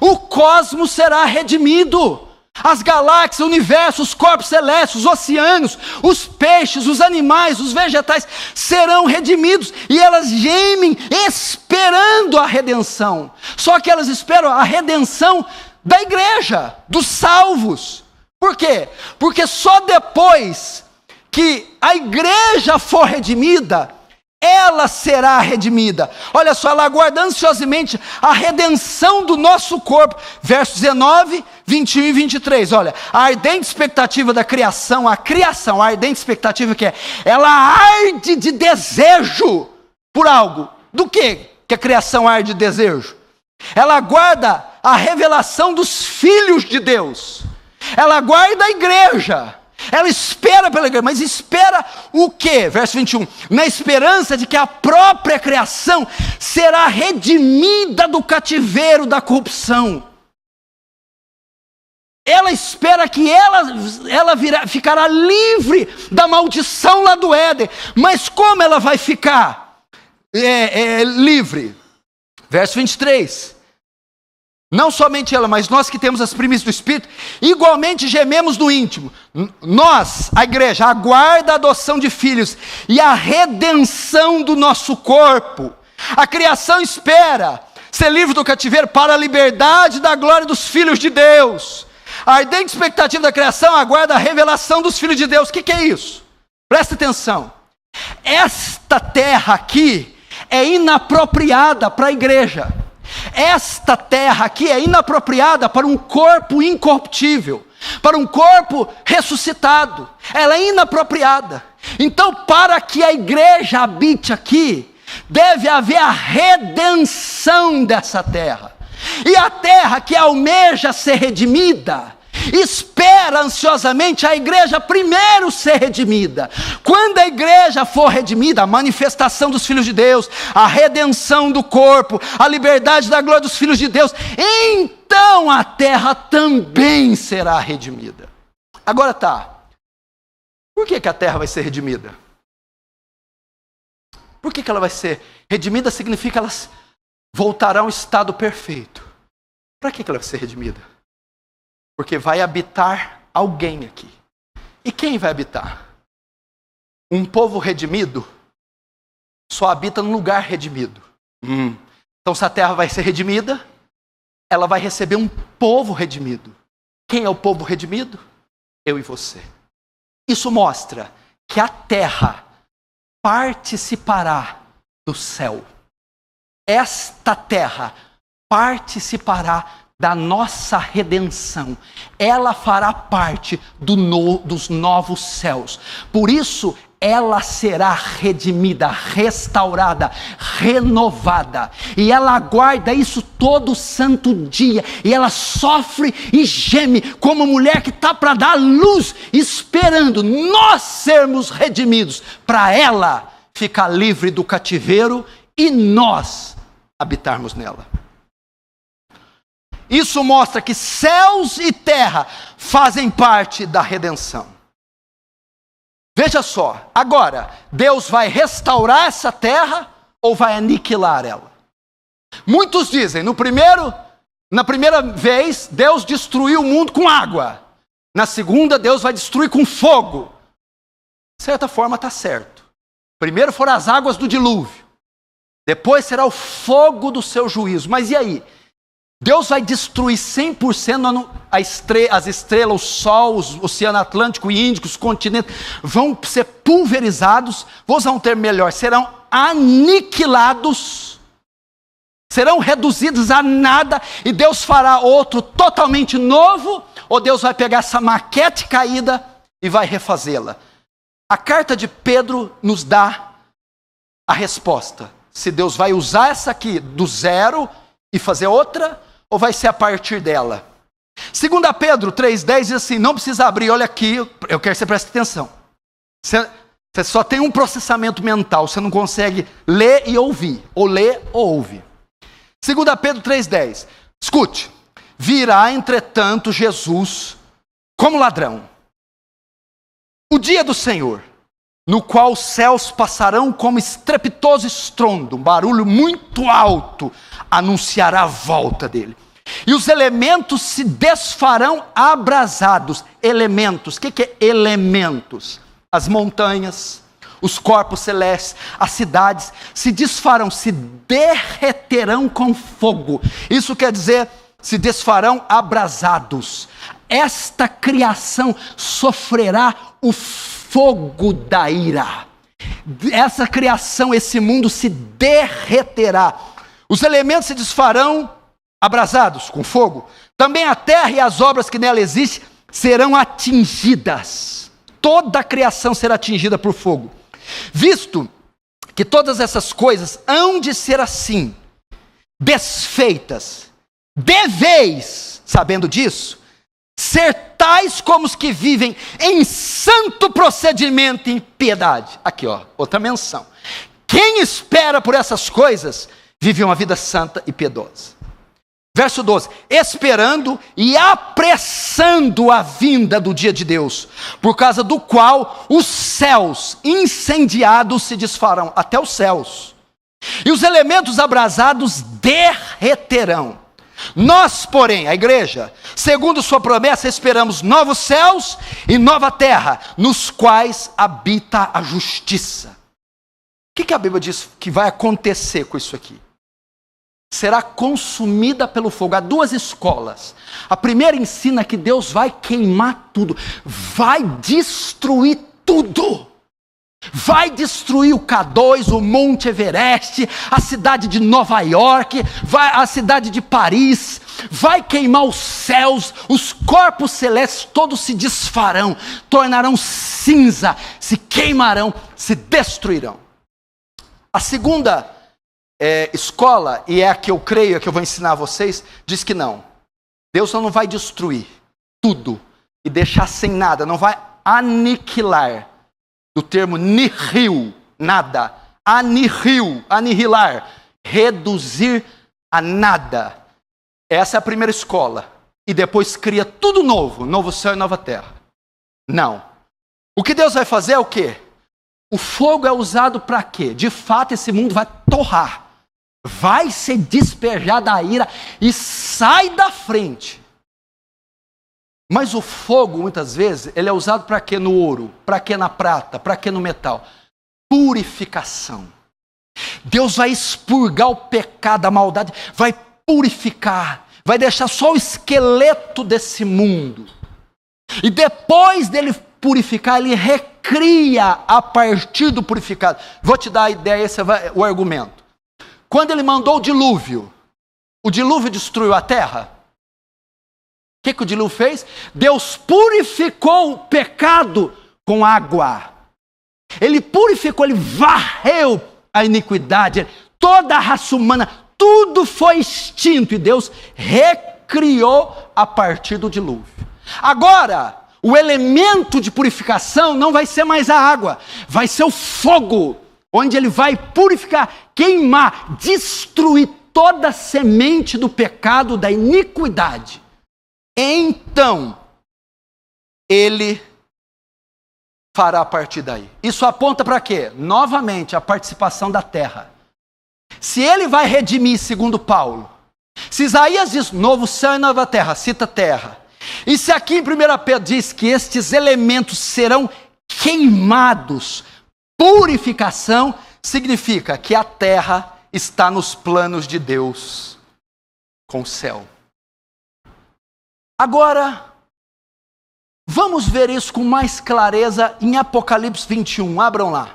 O cosmos será redimido. As galáxias, o universo, os corpos celestes, os oceanos, os peixes, os animais, os vegetais serão redimidos. E elas gemem esperando a redenção. Só que elas esperam a redenção da igreja, dos salvos. Por quê? Porque só depois que a igreja for redimida, ela será redimida. Olha só, ela aguarda ansiosamente a redenção do nosso corpo. Versos 19, 21 e 23. Olha, a ardente expectativa da criação, a ardente expectativa que é, ela arde de desejo por algo. Do que a criação arde de desejo? Ela aguarda a revelação dos filhos de Deus. Ela aguarda a igreja. Ela espera pela igreja, mas espera o quê? Verso 21. Na esperança de que a própria criação será redimida do cativeiro da corrupção. Ela espera que ficará livre da maldição lá do Éden. Mas como ela vai ficar livre? Verso 23. Não somente ela, mas nós que temos as primícias do Espírito, igualmente gememos no íntimo. Nós, a igreja, aguarda a adoção de filhos e a redenção do nosso corpo. A criação espera ser livre do cativeiro para a liberdade da glória dos filhos de Deus. A ardente expectativa da criação aguarda a revelação dos filhos de Deus. O que é isso? Presta atenção. Esta terra aqui é inapropriada para a igreja. Esta terra aqui é inapropriada para um corpo incorruptível, para um corpo ressuscitado. Ela é inapropriada. Então, para que a igreja habite aqui, deve haver a redenção dessa terra. E a terra que almeja ser redimida, espera ansiosamente a igreja primeiro ser redimida. Quando a igreja for redimida, a manifestação dos filhos de Deus, a redenção do corpo, a liberdade da glória dos filhos de Deus, então a terra também será redimida. Agora por que a terra vai ser redimida? Por que ela vai ser redimida? Significa que elas voltarão ao estado perfeito. Para que ela vai ser redimida? Porque vai habitar alguém aqui. E quem vai habitar? Um povo redimido só habita num lugar redimido. Então, se a terra vai ser redimida, ela vai receber um povo redimido. Quem é o povo redimido? Eu e você. Isso mostra que a terra participará do céu. Esta terra participará da nossa redenção. Ela fará parte dos novos céus. Por isso, ela será redimida, restaurada, renovada. E ela aguarda isso todo santo dia. E ela sofre e geme como mulher que está para dar luz, esperando nós sermos redimidos, para ela ficar livre do cativeiro e nós habitarmos nela. Isso mostra que céus e terra fazem parte da redenção. Veja só, agora, Deus vai restaurar essa terra ou vai aniquilar ela? Muitos dizem, na primeira vez, Deus destruiu o mundo com água. Na segunda, Deus vai destruir com fogo. De certa forma está certo. Primeiro foram as águas do dilúvio. Depois será o fogo do seu juízo. Mas e aí? Deus vai destruir 100% as estrelas, o sol, o oceano Atlântico e Índico, os continentes vão ser pulverizados, vou usar um termo melhor, serão aniquilados, serão reduzidos a nada, e Deus fará outro totalmente novo, ou Deus vai pegar essa maquete caída e vai refazê-la? A carta de Pedro nos dá a resposta, se Deus vai usar essa aqui do zero e fazer outra, ou vai ser a partir dela. 2 Pedro 3,10 diz assim, não precisa abrir, olha aqui, eu quero que você preste atenção. Você só tem um processamento mental, você não consegue ler e ouvir, ou ler ou ouvir. 2 Pedro 3,10, escute, virá entretanto Jesus como ladrão, o dia do Senhor, no qual os céus passarão como estrepitoso estrondo, um barulho muito alto, anunciará a volta dele. E os elementos se desfarão abrasados. Elementos, o que é elementos? As montanhas, os corpos celestes, as cidades, se desfarão, se derreterão com fogo. Isso quer dizer, se desfarão abrasados. Esta criação sofrerá o fogo da ira. essa criação, esse mundo se derreterá. Os elementos se desfarão abrasados com fogo. Também a terra e as obras que nela existem serão atingidas. Toda a criação será atingida por fogo. Visto que todas essas coisas hão de ser assim, desfeitas, deveis, sabendo disso, ser tais como os que vivem em santo procedimento e em piedade. Aqui, outra menção. Quem espera por essas coisas, vive uma vida santa e piedosa. Verso 12. Esperando e apressando a vinda do dia de Deus, por causa do qual os céus incendiados se desfarão, até os céus, e os elementos abrasados derreterão. Nós, porém, a igreja, segundo sua promessa, esperamos novos céus e nova terra, nos quais habita a justiça. O que a Bíblia diz que vai acontecer com isso aqui? Será consumida pelo fogo. Há duas escolas. A primeira ensina que Deus vai queimar tudo, vai destruir tudo. Vai destruir o K2, o Monte Everest, a cidade de Nova York, a cidade de Paris, vai queimar os céus, os corpos celestes todos se desfarão, tornarão cinza, se queimarão, se destruirão. A segunda escola, e é a que eu creio, é a que eu vou ensinar a vocês, diz que não. Deus não vai destruir tudo e deixar sem nada, não vai aniquilar. Do termo nihil, nada. Anihilar, reduzir a nada. Essa é a primeira escola. E depois cria tudo novo, novo céu e nova terra. Não. O que Deus vai fazer é o quê? O fogo é usado para quê? De fato, esse mundo vai torrar. Vai ser despejada a ira e sai da frente. Mas o fogo, muitas vezes, ele é usado para quê no ouro? Para quê na prata? Para quê no metal? Purificação. Deus vai expurgar o pecado, a maldade, vai purificar, vai deixar só o esqueleto desse mundo. E depois dele purificar, ele recria a partir do purificado. Vou te dar a ideia, esse é o argumento. Quando ele mandou o dilúvio destruiu a terra? O que o dilúvio fez? Deus purificou o pecado com água. Ele purificou, ele varreu a iniquidade, toda a raça humana, tudo foi extinto e Deus recriou a partir do dilúvio. Agora, o elemento de purificação não vai ser mais a água, vai ser o fogo, onde ele vai purificar, queimar, destruir toda a semente do pecado, da iniquidade. Então, ele fará a partir daí. Isso aponta para quê? Novamente, a participação da terra. Se ele vai redimir, segundo Paulo, se Isaías diz novo céu e nova terra, cita terra. E se aqui em 1 Pedro diz que estes elementos serão queimados, purificação, significa que a terra está nos planos de Deus com o céu. Agora, vamos ver isso com mais clareza em Apocalipse 21. Abram lá.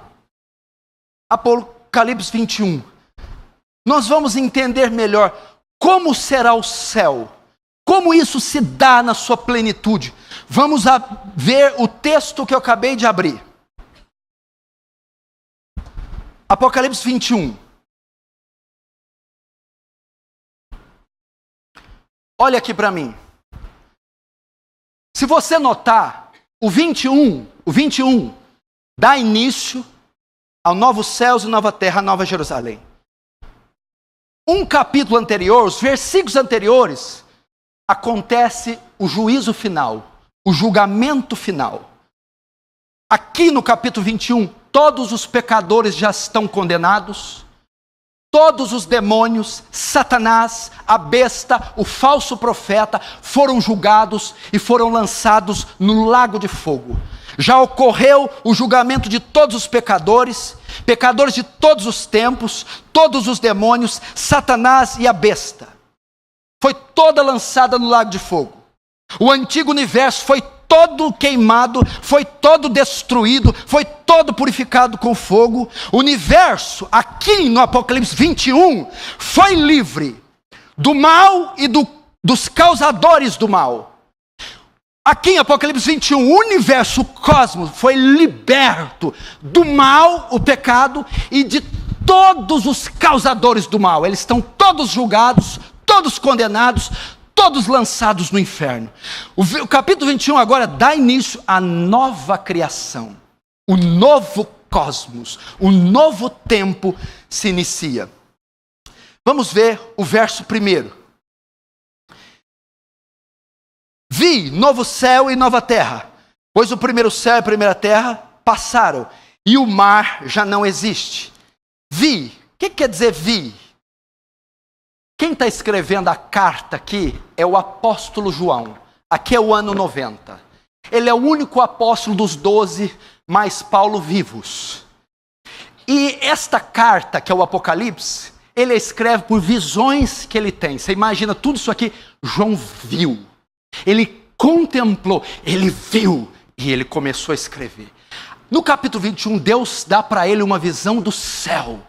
Apocalipse 21. Nós vamos entender melhor como será o céu. Como isso se dá na sua plenitude. Vamos ver o texto que eu acabei de abrir. Apocalipse 21. Olha aqui para mim. Se você notar, o 21 dá início ao novo céus e nova terra, a nova Jerusalém. Um capítulo anterior, os versículos anteriores, acontece o juízo final, o julgamento final. Aqui no capítulo 21, todos os pecadores já estão condenados, todos os demônios, Satanás, a besta, o falso profeta, foram julgados e foram lançados no lago de fogo. Já ocorreu o julgamento de todos os pecadores, pecadores de todos os tempos, todos os demônios, Satanás e a besta. Foi toda lançada no lago de fogo. O antigo universo foi todo queimado, foi todo destruído, foi todo purificado com fogo. O universo, aqui no Apocalipse 21, foi livre do mal e dos causadores do mal. Aqui em Apocalipse 21, o universo, o cosmos, foi liberto do mal, o pecado, e de todos os causadores do mal. Eles estão todos julgados, todos condenados, todos lançados no inferno. O capítulo 21 agora dá início à nova criação. O novo cosmos, o novo tempo se inicia. Vamos ver o verso 1. Vi novo céu e nova terra, pois o primeiro céu e a primeira terra passaram, e o mar já não existe. Vi, o que quer dizer vi? Quem está escrevendo a carta aqui é o apóstolo João. Aqui é o ano 90. Ele é o único apóstolo dos 12, mais Paulo vivos. E esta carta, que é o Apocalipse, ele escreve por visões que ele tem. Você imagina tudo isso aqui, João viu. Ele contemplou, ele viu e ele começou a escrever. No capítulo 21, Deus dá para ele uma visão do céu,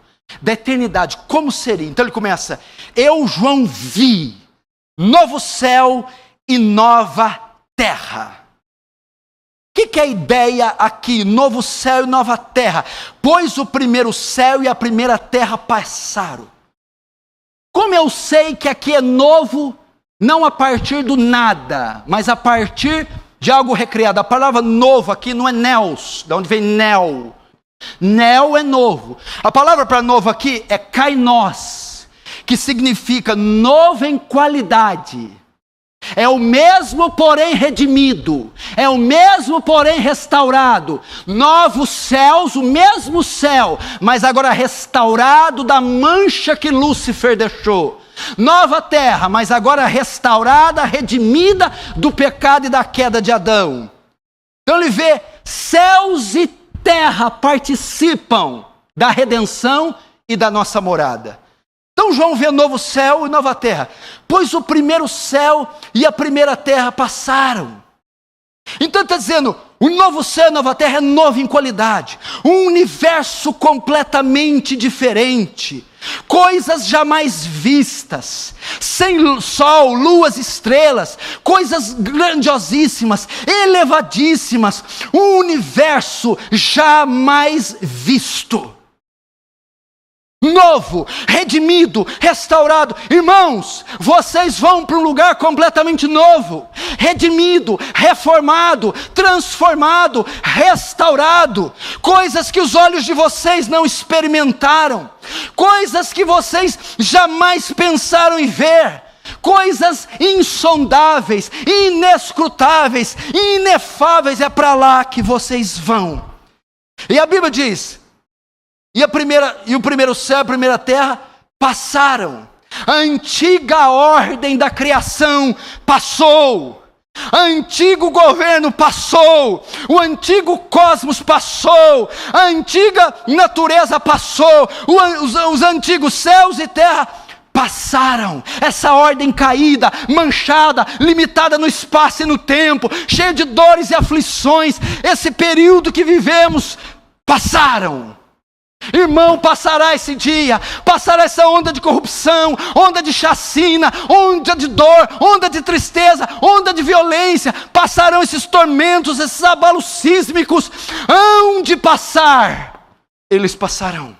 da eternidade, como seria. Então ele começa: eu, João, vi novo céu e nova terra. O que é a ideia aqui? Novo céu e nova terra. Pois o primeiro céu e a primeira terra passaram. Como eu sei que aqui é novo, não a partir do nada, mas a partir de algo recriado. A palavra novo aqui não é neos, de onde vem neo. Neo é novo. A palavra para novo aqui é kainos, que significa novo em qualidade. É o mesmo, porém redimido. É o mesmo, porém restaurado. Novos céus, o mesmo céu, mas agora restaurado da mancha que Lúcifer deixou. Nova terra, mas agora restaurada, redimida do pecado e da queda de Adão. Então ele vê céus e terra participam da redenção e da nossa morada. Então João vê novo céu e nova terra, pois o primeiro céu e a primeira terra passaram. Então está dizendo, o novo céu e a nova terra é novo em qualidade, um universo completamente diferente, coisas jamais vistas, sem sol, luas, estrelas, coisas grandiosíssimas, elevadíssimas, um universo jamais visto. Novo, redimido, restaurado. Irmãos, vocês vão para um lugar completamente novo, redimido, reformado, transformado, restaurado. Coisas que os olhos de vocês não experimentaram, coisas que vocês jamais pensaram em ver, coisas insondáveis, inescrutáveis, inefáveis. É para lá que vocês vão. E a Bíblia diz: e o primeiro céu e a primeira terra passaram. A antiga ordem da criação passou. O antigo governo passou. O antigo cosmos passou. A antiga natureza passou. Os antigos céus e terra passaram. Essa ordem caída, manchada, limitada no espaço e no tempo, cheia de dores e aflições, esse período que vivemos, passaram. Irmão, passará esse dia, passará essa onda de corrupção, onda de chacina, onda de dor, onda de tristeza, onda de violência. Passarão esses tormentos, esses abalos sísmicos. Hão de passar, eles passarão.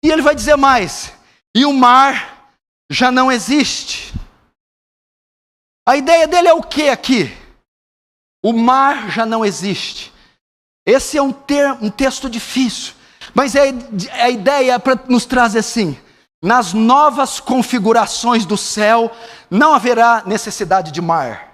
E ele vai dizer mais: e o mar já não existe. A ideia dele é o que aqui? O mar já não existe. Esse é um texto difícil, mas a ideia para nos trazer assim: nas novas configurações do céu não haverá necessidade de mar.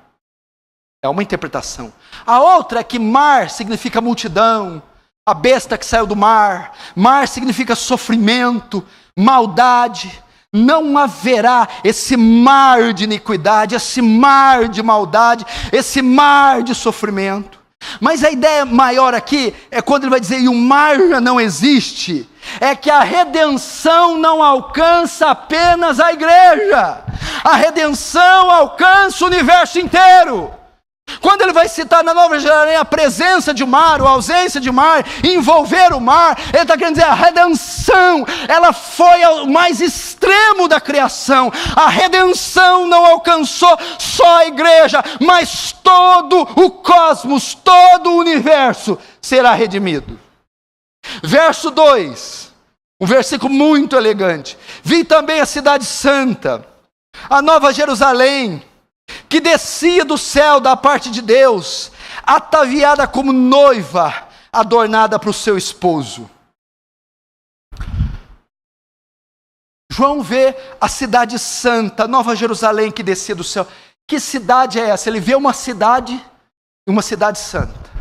É uma interpretação. A outra é que mar significa multidão, a besta que saiu do mar. Mar significa sofrimento, maldade. Não haverá esse mar de iniquidade, esse mar de maldade, esse mar de sofrimento. Mas a ideia maior aqui é quando ele vai dizer: e o mar já não existe. É que a redenção não alcança apenas a igreja. A redenção alcança o universo inteiro. Quando ele vai citar na Nova Jerusalém a presença de mar, ou a ausência de mar, envolver o mar, ele está querendo dizer a redenção, ela foi ao mais extremo da criação. A redenção não alcançou só a igreja, mas todo o cosmos, todo o universo será redimido. Verso 2, um versículo muito elegante. Vi também a cidade santa, a Nova Jerusalém, que descia do céu da parte de Deus, ataviada como noiva, adornada para o seu esposo. João vê a cidade santa, Nova Jerusalém, que descia do céu. Que cidade é essa? Ele vê uma cidade santa.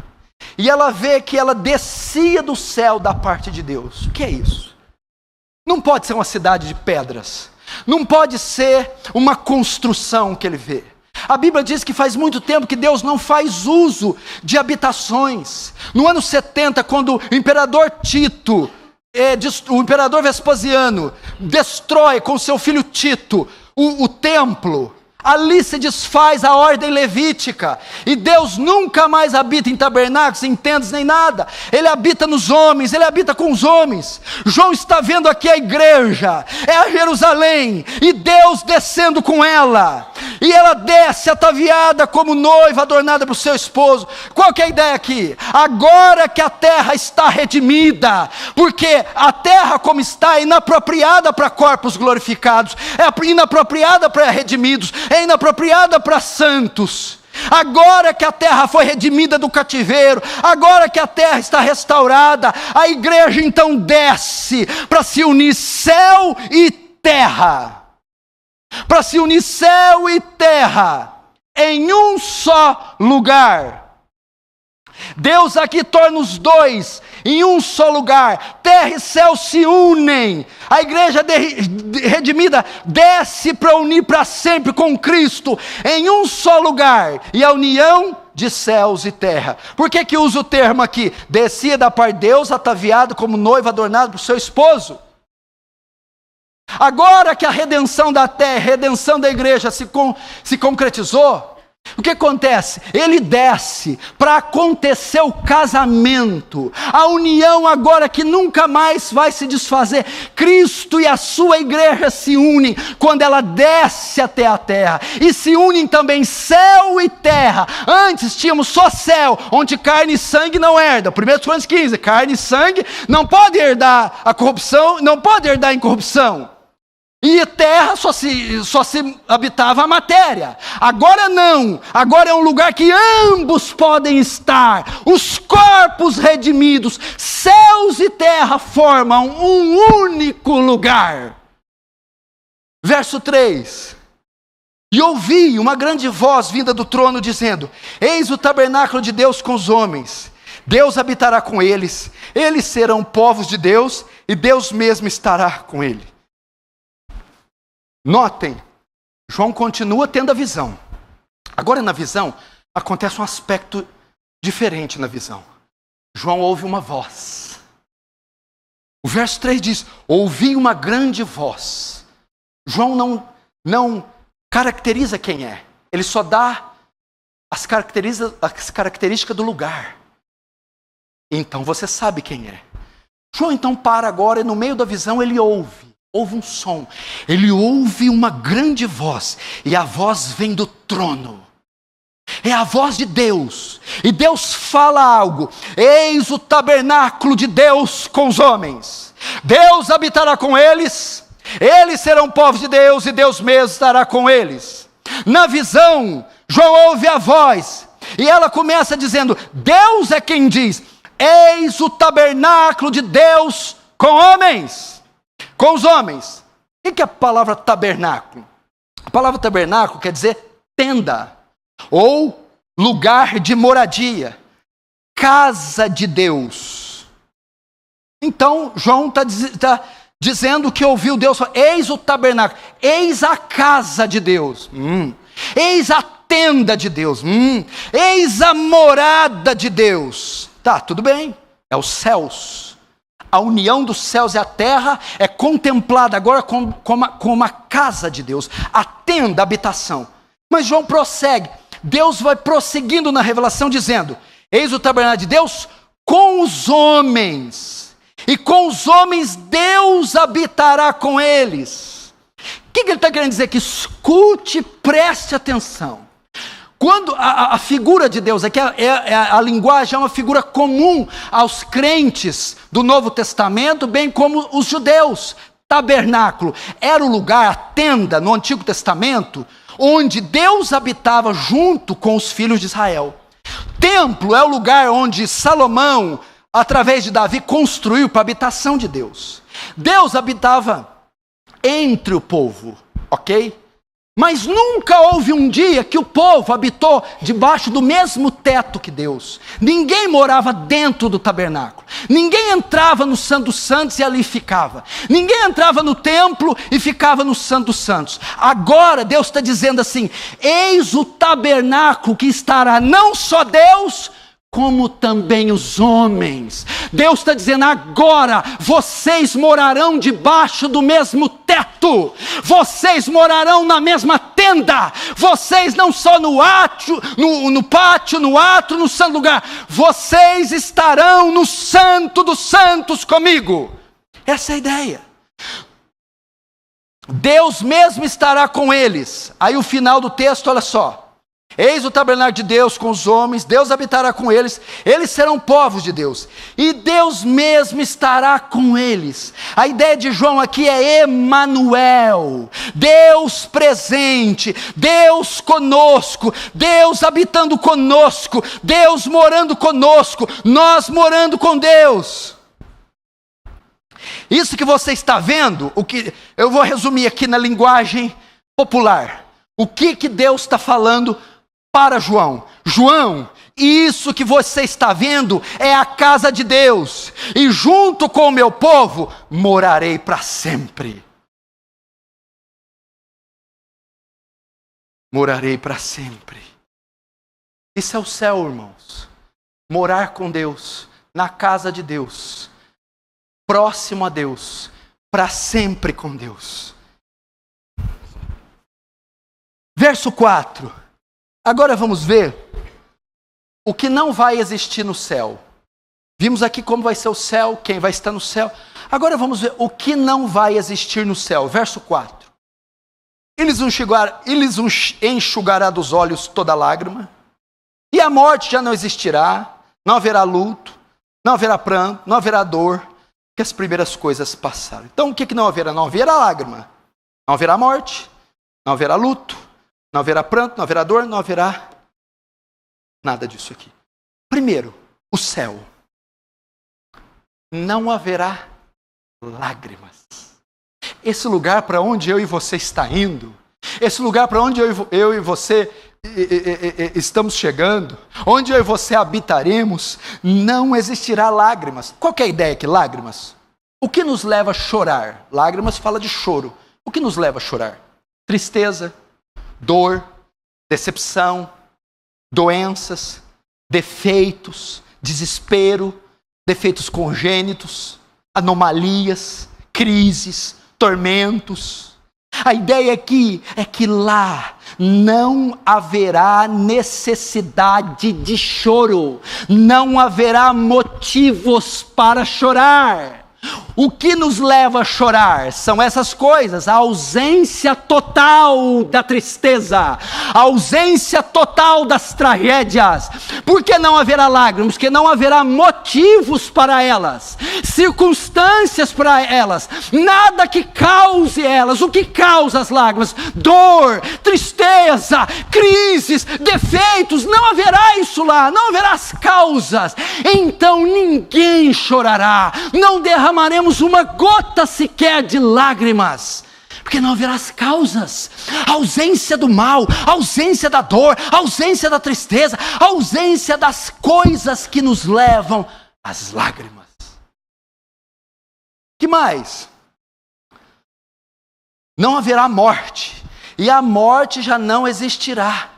E ela vê que ela descia do céu da parte de Deus. O que é isso? Não pode ser uma cidade de pedras. Não pode ser uma construção que ele vê. A Bíblia diz que faz muito tempo que Deus não faz uso de habitações. No ano 70, quando o imperador Tito, o imperador Vespasiano, destrói com seu filho Tito o templo, ali se desfaz a ordem levítica, e Deus nunca mais habita em tabernáculos, em tendas, nem nada. Ele habita nos homens, ele habita com os homens. João está vendo aqui a igreja, é a Jerusalém, e Deus descendo com ela, e ela desce ataviada como noiva, adornada para o seu esposo. Qual que é a ideia aqui? Agora que a terra está redimida, porque a terra como está é inapropriada para corpos glorificados, é inapropriada para redimidos, é inapropriada para santos. Agora que a terra foi redimida do cativeiro, agora que a terra está restaurada, a igreja então desce para se unir céu e terra. Para se unir céu e terra em um só lugar. Deus aqui torna os dois em um só lugar. Terra e céu se unem. A igreja redimida desce para unir para sempre com Cristo em um só lugar. E a união de céus e terra. Por que usa o termo aqui? Descia da parte de Deus, ataviado como noiva adornado para o seu esposo. Agora que a redenção da terra, a redenção da igreja se concretizou, o que acontece? Ele desce para acontecer o casamento, a união agora que nunca mais vai se desfazer. Cristo e a sua igreja se unem quando ela desce até a terra, e se unem também céu e terra. Antes tínhamos só céu, onde carne e sangue não herdam. 1 Coríntios 15, carne e sangue não pode herdar a corrupção, não pode herdar a incorrupção. E terra só se habitava a matéria. Agora não. Agora é um lugar que ambos podem estar. Os corpos redimidos, céus e terra formam um único lugar. Verso 3. E ouvi uma grande voz vinda do trono dizendo: eis o tabernáculo de Deus com os homens. Deus habitará com eles. Eles serão povos de Deus e Deus mesmo estará com ele. Notem, João continua tendo a visão. Agora na visão, acontece um aspecto diferente na visão. João ouve uma voz. O verso 3 diz: ouvi uma grande voz. João não caracteriza quem é. Ele só dá as características do lugar. Então você sabe quem é. João então para agora e no meio da visão ele ouve um som, ele ouve uma grande voz, e a voz vem do trono, é a voz de Deus, e Deus fala algo: eis o tabernáculo de Deus com os homens, Deus habitará com eles, eles serão povos de Deus, e Deus mesmo estará com eles. Na visão, João ouve a voz, e ela começa dizendo: Deus é quem diz, eis o tabernáculo de Deus com homens. Com os homens. O que é a palavra tabernáculo? A palavra tabernáculo quer dizer tenda, ou lugar de moradia, casa de Deus. Então João está dizendo que ouviu Deus falar: eis o tabernáculo, eis a casa de Deus, eis a tenda de Deus, eis a morada de Deus. Tá, tudo bem, é os céus. A união dos céus e a terra é contemplada agora como a casa de Deus, a tenda, a habitação. Mas João prossegue: Deus vai prosseguindo na revelação dizendo: eis o tabernáculo de Deus com os homens, e com os homens Deus habitará com eles. O que ele está querendo dizer aqui? Escute, preste atenção. Quando a figura de Deus aqui, a linguagem é uma figura comum aos crentes do Novo Testamento, bem como os judeus. Tabernáculo era o lugar, a tenda no Antigo Testamento, onde Deus habitava junto com os filhos de Israel. Templo é o lugar onde Salomão, através de Davi, construiu para a habitação de Deus. Deus habitava entre o povo, ok? Mas nunca houve um dia que o povo habitou debaixo do mesmo teto que Deus. Ninguém morava dentro do tabernáculo. Ninguém entrava no Santo dos Santos e ali ficava. Ninguém entrava no templo e ficava no Santo dos Santos. Agora Deus está dizendo assim: eis o tabernáculo que estará não só Deus, como também os homens. Deus está dizendo: agora vocês morarão debaixo do mesmo teto, vocês morarão na mesma tenda, vocês não só no átrio, no pátio, no átrio, no santo lugar, vocês estarão no santo dos santos comigo. Essa é a ideia. Deus mesmo estará com eles. Aí o final do texto, olha só: eis o tabernáculo de Deus com os homens, Deus habitará com eles, eles serão povos de Deus, e Deus mesmo estará com eles. A ideia de João aqui é Emanuel, Deus presente, Deus conosco, Deus habitando conosco, Deus morando conosco, nós morando com Deus. Isso que você está vendo, o que eu vou resumir aqui na linguagem popular. O que Deus está falando para João? João, isso que você está vendo é a casa de Deus, e junto com o meu povo morarei para sempre. Morarei para sempre. Isso é o céu, irmãos. Morar com Deus, na casa de Deus, próximo a Deus, para sempre com Deus. Verso 4. Agora vamos ver o que não vai existir no céu. Vimos aqui como vai ser o céu, quem vai estar no céu. Agora vamos ver o que não vai existir no céu. Verso 4. Eles enxugará dos olhos toda lágrima, e a morte já não existirá, não haverá luto, não haverá pranto, não haverá dor, que as primeiras coisas passaram. Então o que não haverá? Não haverá lágrima, não haverá morte, não haverá luto, não haverá pranto, não haverá dor, não haverá nada disso aqui. Primeiro, o céu. Não haverá lágrimas. Esse lugar para onde eu e você está indo, esse lugar para onde eu e você estamos chegando, onde eu e você habitaremos, não existirá lágrimas. Qual que é a ideia aqui? Lágrimas. O que nos leva a chorar? Lágrimas fala de choro. O que nos leva a chorar? Tristeza, dor, decepção, doenças, defeitos, desespero, defeitos congênitos, anomalias, crises, tormentos. A ideia aqui é que lá não haverá necessidade de choro, não haverá motivos para chorar. O que nos leva a chorar são essas coisas: a ausência total da tristeza, a ausência total das tragédias. Por que não haverá lágrimas? Porque não haverá motivos para elas, circunstâncias para elas, nada que cause elas. O que causa as lágrimas? Dor, tristeza, crises, defeitos. Não haverá isso lá, não haverá as causas. Então ninguém chorará, não derramaremos uma gota sequer de lágrimas, porque não haverá as causas, a ausência do mal, a ausência da dor, a ausência da tristeza, a ausência das coisas que nos levam às lágrimas. Que mais? Não haverá morte, e a morte já não existirá.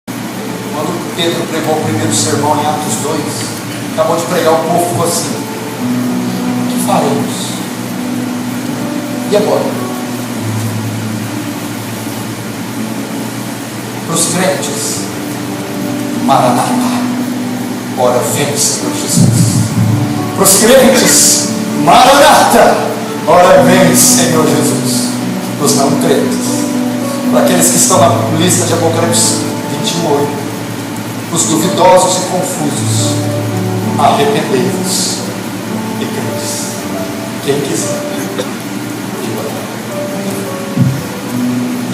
Quando Pedro pregou o primeiro sermão em Atos 2, acabou de pregar, o povo ficou assim: faremos? E agora? Para os crentes, Maranata. Ora vem, Senhor Jesus. Para os crentes, Maranata. Ora vem, Senhor Jesus. Para os não crentes, para aqueles que estão na lista de Apocalipse 28, para os duvidosos e confusos, arrependei-vos e crede. Quem quiser, diga lá.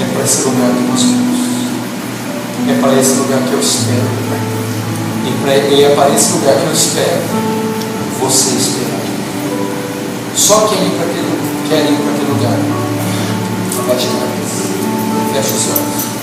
É para esse lugar que nós vamos. É para esse lugar que eu espero. E é para esse lugar que eu espero você esperar. Só quem quer ir para aquele lugar, bate a cabeça, fecha os olhos.